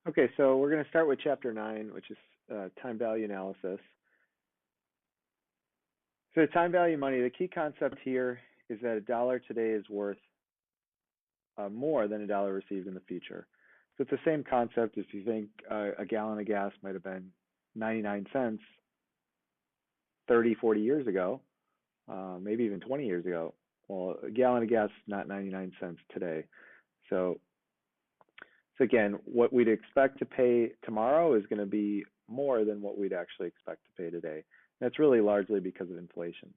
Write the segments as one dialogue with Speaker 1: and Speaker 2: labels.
Speaker 1: Okay, so we're going to start with chapter 9, which is time value analysis. So time value money, the key concept here is that a dollar today is worth more than a dollar received in the future. So it's the same concept if you think a gallon of gas might have been 99 cents 30, 40 years ago, maybe even 20 years ago. Well, a gallon of gas is not 99 cents today. So again, what we'd expect to pay tomorrow is going to be more than what we'd actually expect to pay today. That's really largely because of inflation.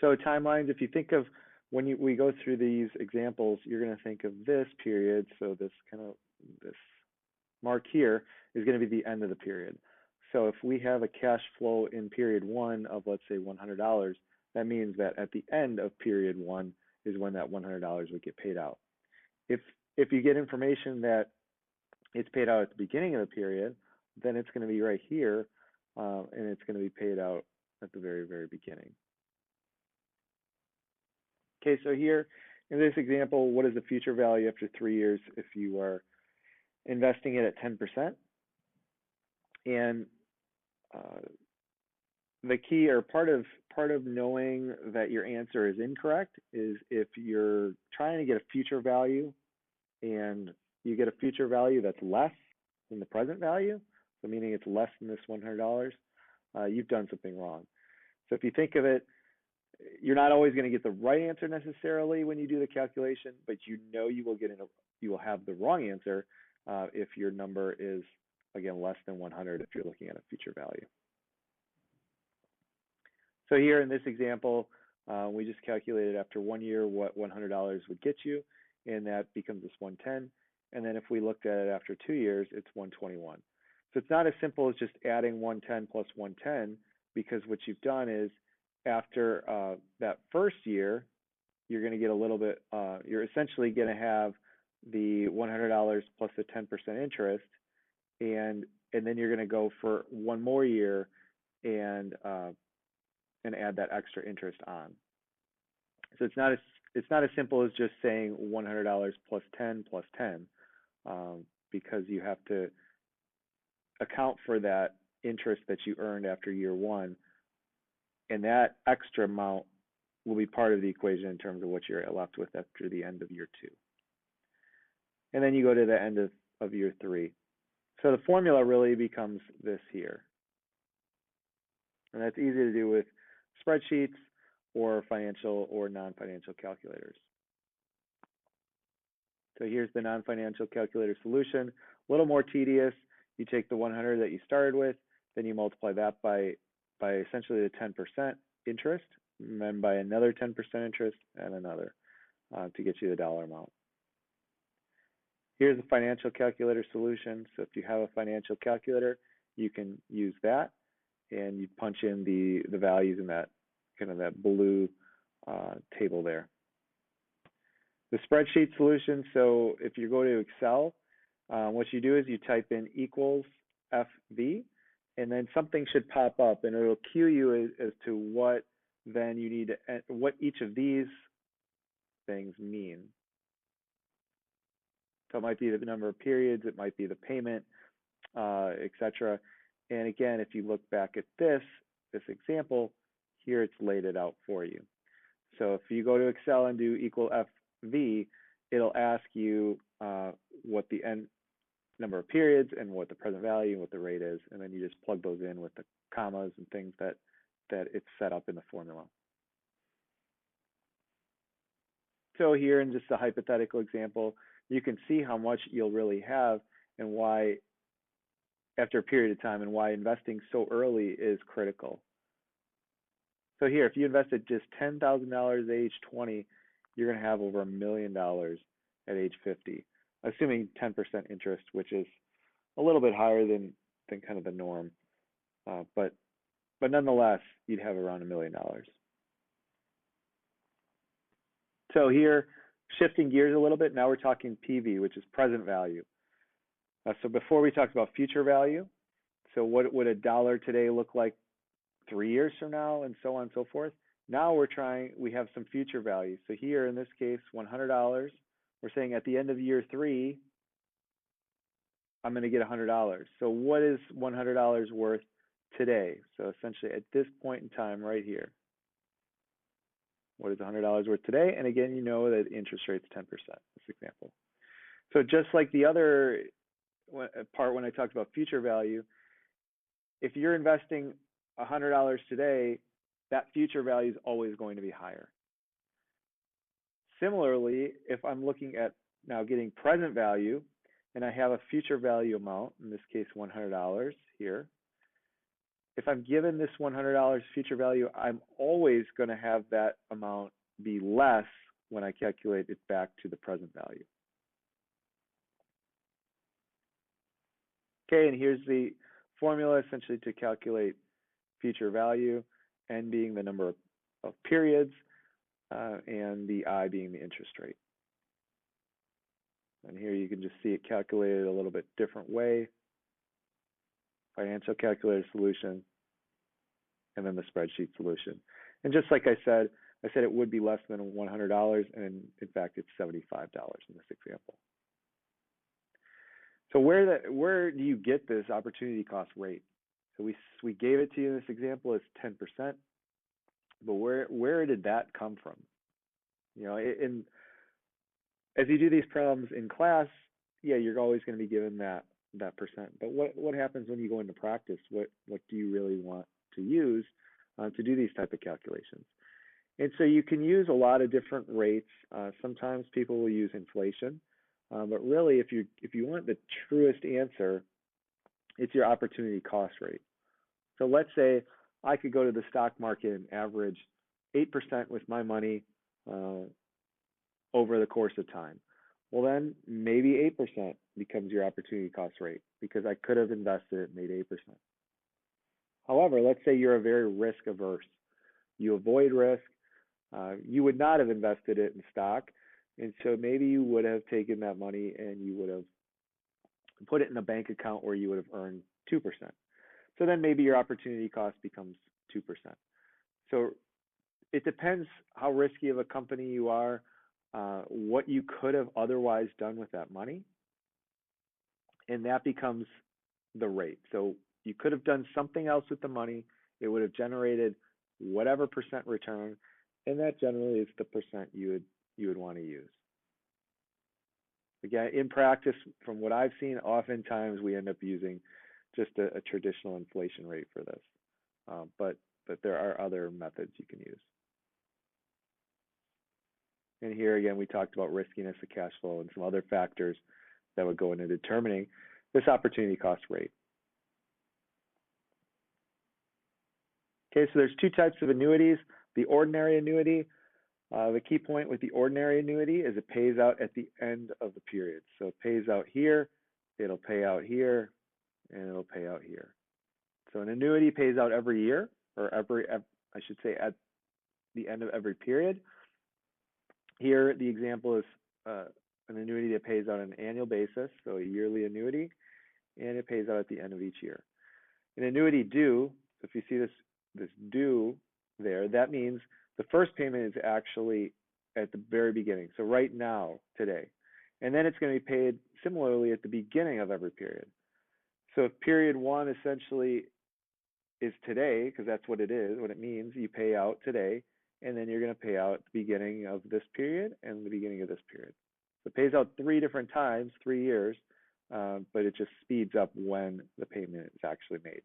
Speaker 1: So timelines, if you think of when we go through these examples, you're going to think of this period. So this mark here is going to be the end of the period. So if we have a cash flow in period 1 of, let's say, $100, that means that at the end of period 1 is when that $100 would get paid out. If you get information that it's paid out at the beginning of the period, then it's going to be right here, and it's going to be paid out at the very, very beginning. Okay, so here in this example, what is the future value after 3 years if you are investing it at 10%? And the key or part of knowing that your answer is incorrect is if you're trying to get a future value and you get a future value that's less than the present value, so meaning it's less than this $100, you've done something wrong. So if you think of it, you're not always going to get the right answer necessarily when you do the calculation, but you know you will have the wrong answer if your number is, again, less than 100 if you're looking at a future value. So here in this example, we just calculated after 1 year what $100 would get you, and that becomes this 110. And then if we looked at it after 2 years, it's 121. So it's not as simple as just adding 110 plus 110, because what you've done is after that first year, you're going to get a little bit, you're essentially going to have the $100 plus the 10% interest, and then you're going to go for one more year and add that extra interest on. So it's not as simple as just saying $100 plus 10 plus 10, because you have to account for that interest that you earned after year 1, and that extra amount will be part of the equation in terms of what you're left with after the end of year 2. And then you go to the end of year 3. So the formula really becomes this here. And that's easy to do with spreadsheets or financial or non-financial calculators. So here's the non-financial calculator solution. A little more tedious. You take the 100 that you started with, then you multiply that by essentially the 10% interest, and then by another 10% interest and another to get you the dollar amount. Here's the financial calculator solution. So if you have a financial calculator, you can use that, and you punch in the values in that kind of that blue table there. The spreadsheet solution, so if you go to Excel, what you do is you type in equals FV, and then something should pop up, and it'll cue you as to what then you need to, what each of these things mean. So it might be the number of periods, it might be the payment, etc. And again, if you look back at this example, here it's laid it out for you. So if you go to Excel and do equal FV, it'll ask you what the end number of periods and what the present value and what the rate is, and then you just plug those in with the commas and things that it's set up in the formula. So here in just a hypothetical example, you can see how much you'll really have and why after a period of time and why investing so early is critical. So here, if you invested just $10,000 at age 20, you're going to have over $1 million at age 50, assuming 10% interest, which is a little bit higher than kind of the norm. But nonetheless, you'd have around $1 million. So here, shifting gears a little bit, now we're talking PV, which is present value. So before we talked about future value, so what would a dollar today look like 3 years from now, and so on and so forth. Now we have some future value. So here in this case, $100, we're saying at the end of year 3, I'm going to get $100. So what is $100 worth today? So essentially at this point in time right here, what is $100 worth today? And again, you know that interest rate's 10%, this example. So just like the other part when I talked about future value, if you're investing $100 today, that future value is always going to be higher. Similarly, if I'm looking at now getting present value and I have a future value amount, in this case $100 here, if I'm given this $100 future value, I'm always going to have that amount be less when I calculate it back to the present value. Okay, and here's the formula essentially to calculate future value, n being the number of periods, and the I being the interest rate. And here you can just see it calculated a little bit different way. Financial calculator solution, and then the spreadsheet solution. And just like I said it would be less than $100, and in fact it's $75 in this example. So where do you get this opportunity cost rate? So we gave it to you in this example as 10%, but where did that come from? You know, as you do these problems in class, yeah, you're always going to be given that percent. But what happens when you go into practice? What do you really want to use to do these type of calculations? And so you can use a lot of different rates. Sometimes people will use inflation, but really, if you want the truest answer, it's your opportunity cost rate. So let's say I could go to the stock market and average 8% with my money over the course of time. Well, then maybe 8% becomes your opportunity cost rate because I could have invested it and made 8%. However, let's say you're a very risk averse. You avoid risk. You would not have invested it in stock. And so maybe you would have taken that money and you would have put it in a bank account where you would have earned 2%. So then maybe your opportunity cost becomes 2%. So it depends how risky of a company you are, what you could have otherwise done with that money, and that becomes the rate. So you could have done something else with the money. It would have generated whatever percent return, and that generally is the percent you would want to use. Again, in practice, from what I've seen, oftentimes we end up using just a traditional inflation rate for this, but there are other methods you can use. And here again, we talked about riskiness of cash flow and some other factors that would go into determining this opportunity cost rate. Okay, so there's two types of annuities. The ordinary annuity, the key point with the ordinary annuity is it pays out at the end of the period. So it pays out here, it'll pay out here, and it'll pay out here. So an annuity pays out every year, or I should say at the end of every period. Here, the example is an annuity that pays out on an annual basis, so a yearly annuity, and it pays out at the end of each year. An annuity due, so if you see this due there, that means the first payment is actually at the very beginning, so right now, today. And then it's going to be paid similarly at the beginning of every period. So if period one essentially is today, because that's what it is, what it means, you pay out today, and then you're going to pay out at the beginning of this period and the beginning of this period. So it pays out 3 different times, 3 years, but it just speeds up when the payment is actually made.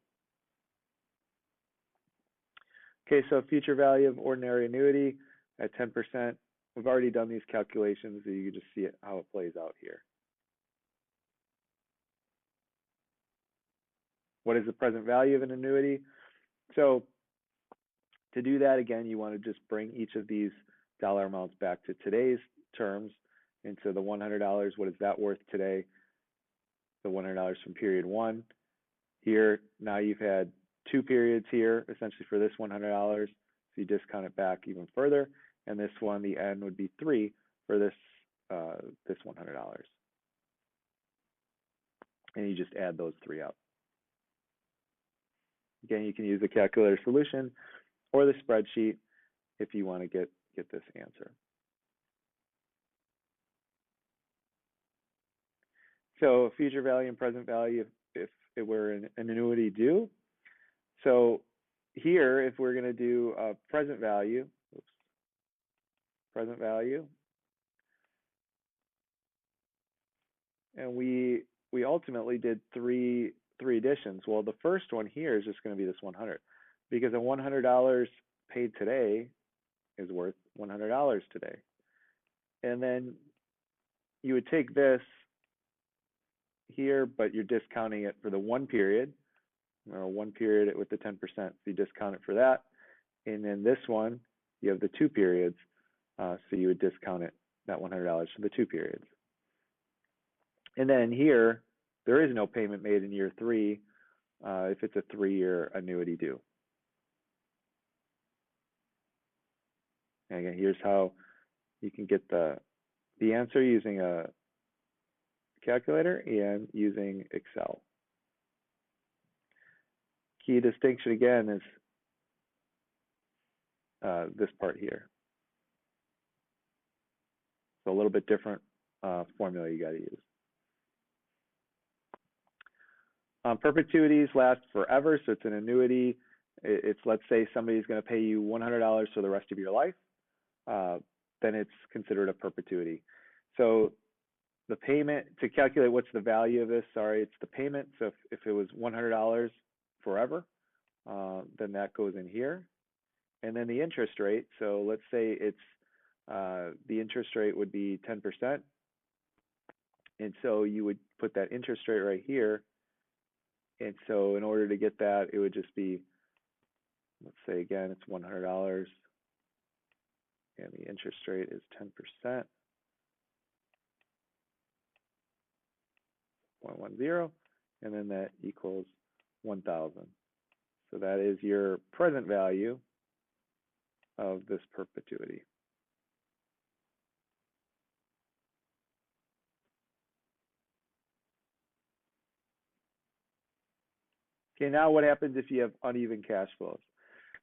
Speaker 1: Okay, so future value of ordinary annuity at 10%. We've already done these calculations, so you can just see it, how it plays out here. What is the present value of an annuity? So to do that, again, you want to just bring each of these dollar amounts back to today's terms. And so the $100, what is that worth today? The $100 from period one. Here, now you've had 2 periods here, essentially for this $100. So you discount it back even further. And this one, the N would be 3 for this $100. And you just add those 3 up. Again, you can use the calculator solution or the spreadsheet if you want to get this answer. So future value and present value if it were an annuity due. So here, if we're going to do a present value, present value, and we ultimately did three additions. Well, the first one here is just going to be this 100 because a $100 paid today is worth $100 today. And then you would take this here, but you're discounting it for the one period, one period with the 10%. So you discount it for that. And then this one, you have the 2 periods. So you would discount it, that $100 for the 2 periods. And then here, there is no payment made in year 3 if it's a 3-year annuity due. And again, here's how you can get the answer using a calculator and using Excel. Key distinction again is this part here. So a little bit different formula you got to use. Perpetuities last forever, so it's an annuity. It's, let's say somebody's going to pay you $100 for the rest of your life, then it's considered a perpetuity. So the payment, to calculate what's the value of this, it's the payment. So if it was $100 forever, then that goes in here. And then the interest rate, so let's say it's the interest rate would be 10%. And so you would put that interest rate right here. And so in order to get that, it would just be, let's say again, it's $100 and the interest rate is 10%, 0.10, and then that equals 1,000. So that is your present value of this perpetuity. Okay, now what happens if you have uneven cash flows?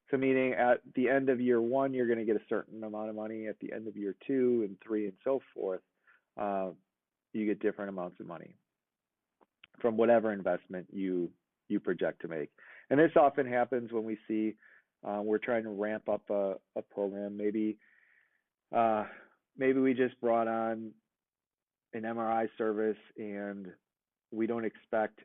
Speaker 1: So meaning at the end of year 1, you're going to get a certain amount of money. At the end of year 2 and 3 and so forth, you get different amounts of money from whatever investment you project to make. And this often happens when we see we're trying to ramp up a program. Maybe we just brought on an MRI service and we don't expect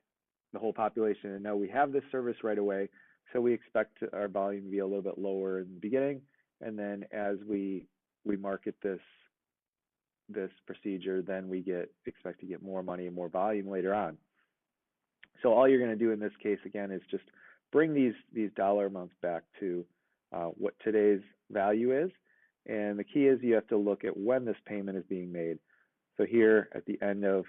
Speaker 1: the whole population to know we have this service right away. So we expect our volume to be a little bit lower in the beginning. And then as we market this procedure, then we expect to get more money and more volume later on. So all you're going to do in this case, again, is just bring these dollar amounts back to what today's value is. And the key is you have to look at when this payment is being made. So here at the end of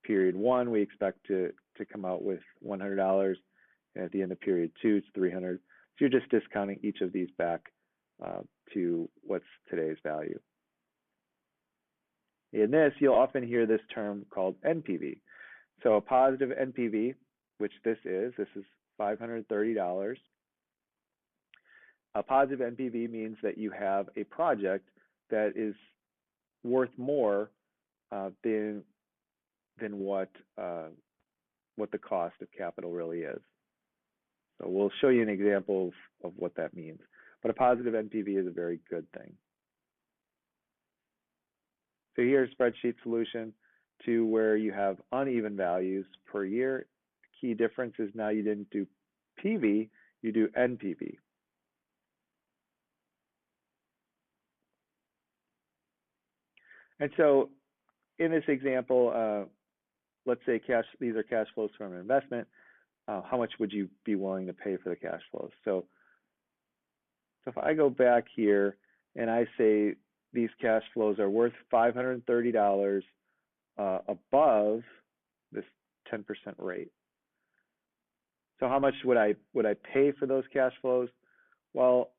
Speaker 1: period 1, we expect to come out with $100. And at the end of period 2, it's $300. So you're just discounting each of these back to what's today's value. In this, you'll often hear this term called NPV. So a positive NPV, which this is $530. A positive NPV means that you have a project that is worth more than what the cost of capital really is. So we'll show you an example of what that means. But a positive NPV is a very good thing. So here's a spreadsheet solution to where you have uneven values per year. The key difference is now you didn't do PV, you do NPV. And so in this example, let's say these are cash flows from an investment. How much would you be willing to pay for the cash flows? So if I go back here and I say these cash flows are worth $530 above this 10% rate. So how much would I pay for those cash flows? Well,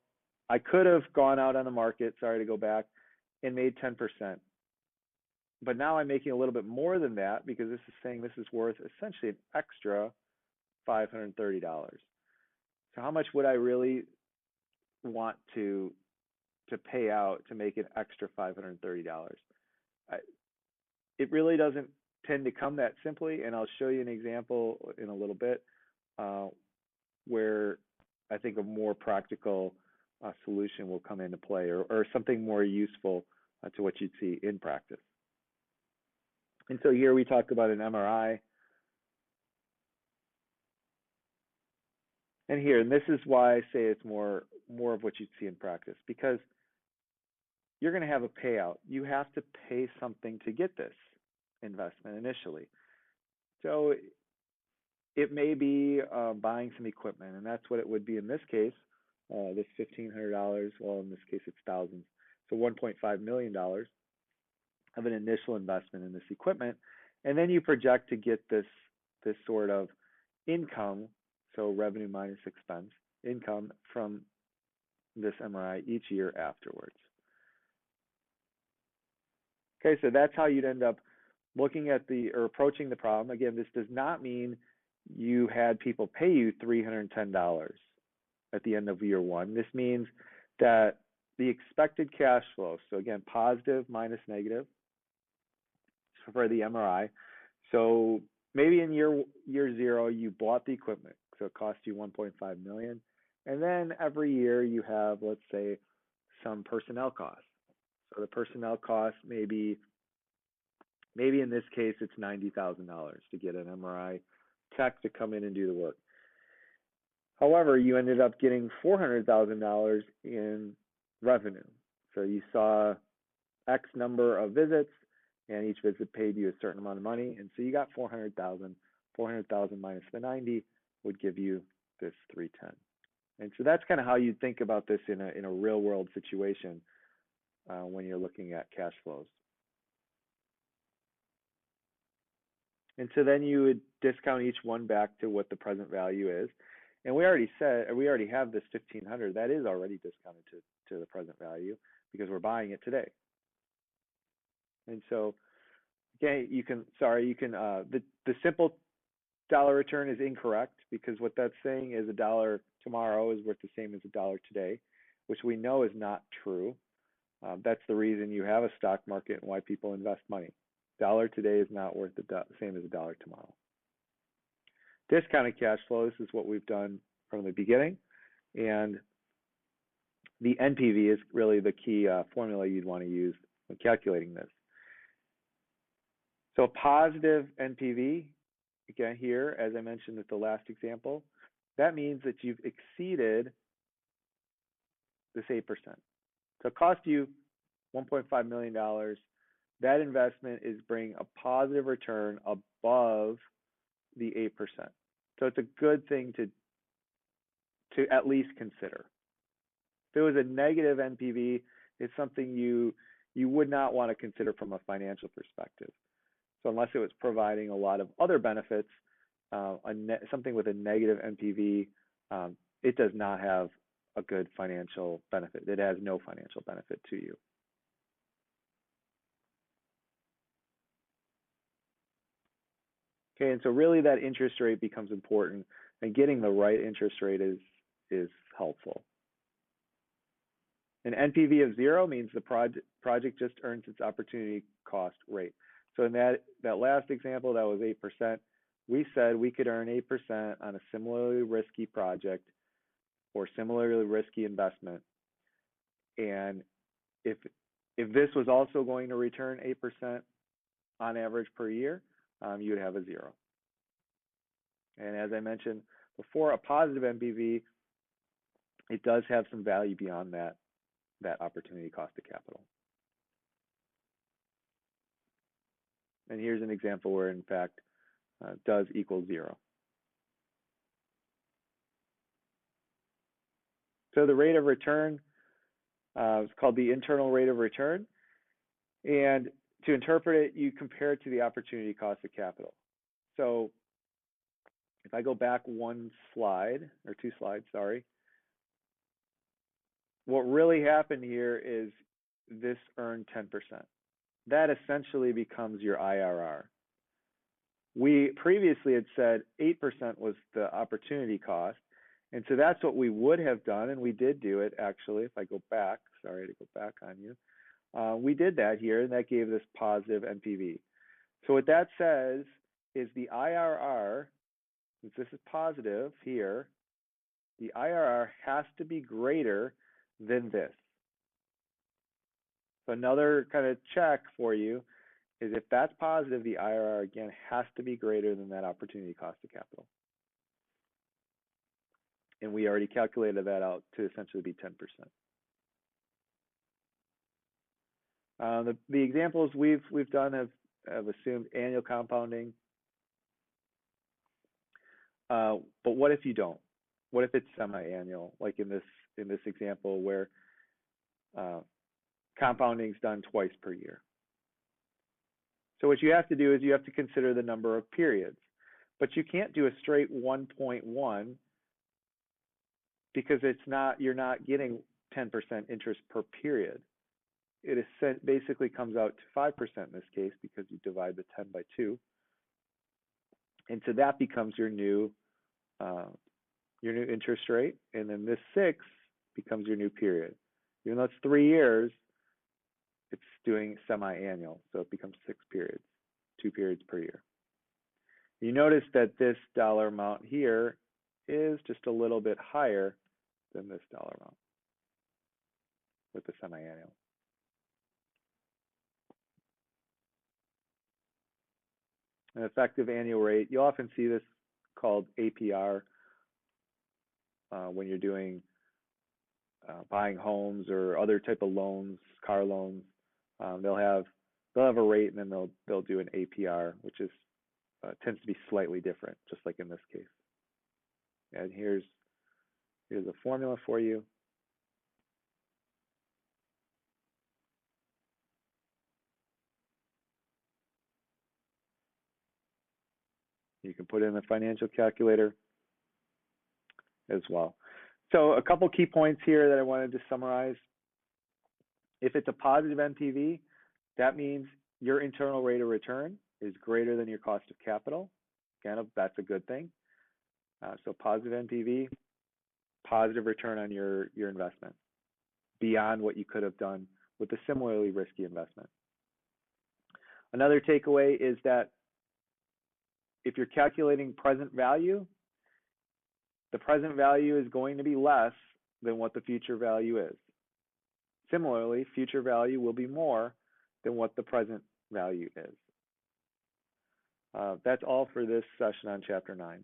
Speaker 1: I could have gone out on the market, sorry to go back, and made 10%. But now I'm making a little bit more than that because this is saying this is worth essentially an extra $530. So how much would I really want to pay out to make an extra $530? It really doesn't tend to come that simply, and I'll show you an example in a little bit where I think a more practical solution will come into play, or something more useful to what you'd see in practice. And so here we talk about an MRI. And this is why I say it's more of what you'd see in practice, because you're going to have a payout. You have to pay something to get this investment initially. So it may be buying some equipment, and that's what it would be in this case. This $1,500, well, in this case it's thousands, so $1.5 million of an initial investment in this equipment, and then you project to get this sort of income, so revenue minus expense, income from this MRI each year afterwards. Okay, so that's how you'd end up looking at or approaching the problem. Again, this does not mean you had people pay you $310 at the end of year one. This means that the expected cash flow, so again, positive minus negative for the MRI. So maybe in year zero, you bought the equipment, so it cost you $1.5 million. And then every year you have, let's say, some personnel costs. So the personnel cost maybe in this case it's $90,000 to get an MRI tech to come in and do the work. However, you ended up getting $400,000 in revenue. So you saw X number of visits, and each visit paid you a certain amount of money, and so you got $400,000. $400,000 minus the 90 would give you this 310. And so that's kind of how you think about this in a real world situation when you're looking at cash flows. And so then you would discount each one back to what the present value is. And we already have this $1,500. That is already discounted to the present value because we're buying it today. And so, again, the simple dollar return is incorrect, because what that's saying is $1 tomorrow is worth the same as $1 today, which we know is not true. That's the reason you have a stock market and why people invest money. $1 today is not worth the same as $1 tomorrow. Discounted cash flow, this is what we've done from the beginning, and the NPV is really the key formula you'd want to use when calculating this. So positive NPV, again here, as I mentioned at the last example, that means that you've exceeded this 8%. So it cost you $1.5 million. That investment is bringing a positive return above the 8%. So it's a good thing to at least consider. If it was a negative NPV, it's something you would not want to consider from a financial perspective. So unless it was providing a lot of other benefits, something with a negative NPV, it does not have a good financial benefit. It has no financial benefit to you. Okay, and so really that interest rate becomes important, and getting the right interest rate is helpful. An NPV of 0 means the project just earns its opportunity cost rate. So in that last example, that was 8%. We said we could earn 8% on a similarly risky project or similarly risky investment. And if this was also going to return 8% on average per year, you would have a 0. And as I mentioned before, a positive NPV, it does have some value beyond that opportunity cost of capital. And here's an example where, in fact, does equal 0. So the rate of return is called the internal rate of return. And to interpret it, you compare it to the opportunity cost of capital. So if I go back one slide, or 2 slides, sorry, what really happened here is this earned 10%. That essentially becomes your IRR. We previously had said 8% was the opportunity cost, and so that's what we would have done, and we did do it actually. If I go back, sorry to go back on you, we did that here, and that gave this positive NPV. So what that says is the IRR, since this is positive here, the IRR has to be greater than this. So another kind of check for you is if that's positive, the IRR again has to be greater than that opportunity cost of capital. And we already calculated that out to essentially be 10%. The examples we've done have assumed annual compounding. But what if you don't? What if it's semi-annual, like in this example where compounding is done twice per year? So what you have to do is you have to consider the number of periods, but you can't do a straight 1.1 because you're not getting 10% interest per period. It is basically comes out to 5% in this case because you divide the 10 by 2, and so that becomes your new interest rate, and then this 6 becomes your new period. Even though it's 3 years, it's doing semi-annual, so it becomes 6 periods, 2 periods per year. You notice that this dollar amount here is just a little bit higher than this dollar amount with the semi-annual. An effective annual rate, you often see this called APR when you're doing buying homes or other type of loans, car loans. They'll have a rate, and then they'll do an APR, which is tends to be slightly different, just like in this case. And here's a formula for you. You can put in a financial calculator as well. So a couple key points here that I wanted to summarize. If it's a positive NPV, that means your internal rate of return is greater than your cost of capital. Again, that's a good thing. So positive NPV, positive return on your investment, beyond what you could have done with a similarly risky investment. Another takeaway is that if you're calculating present value, the present value is going to be less than what the future value is. Similarly, future value will be more than what the present value is. That's all for this session on Chapter 9.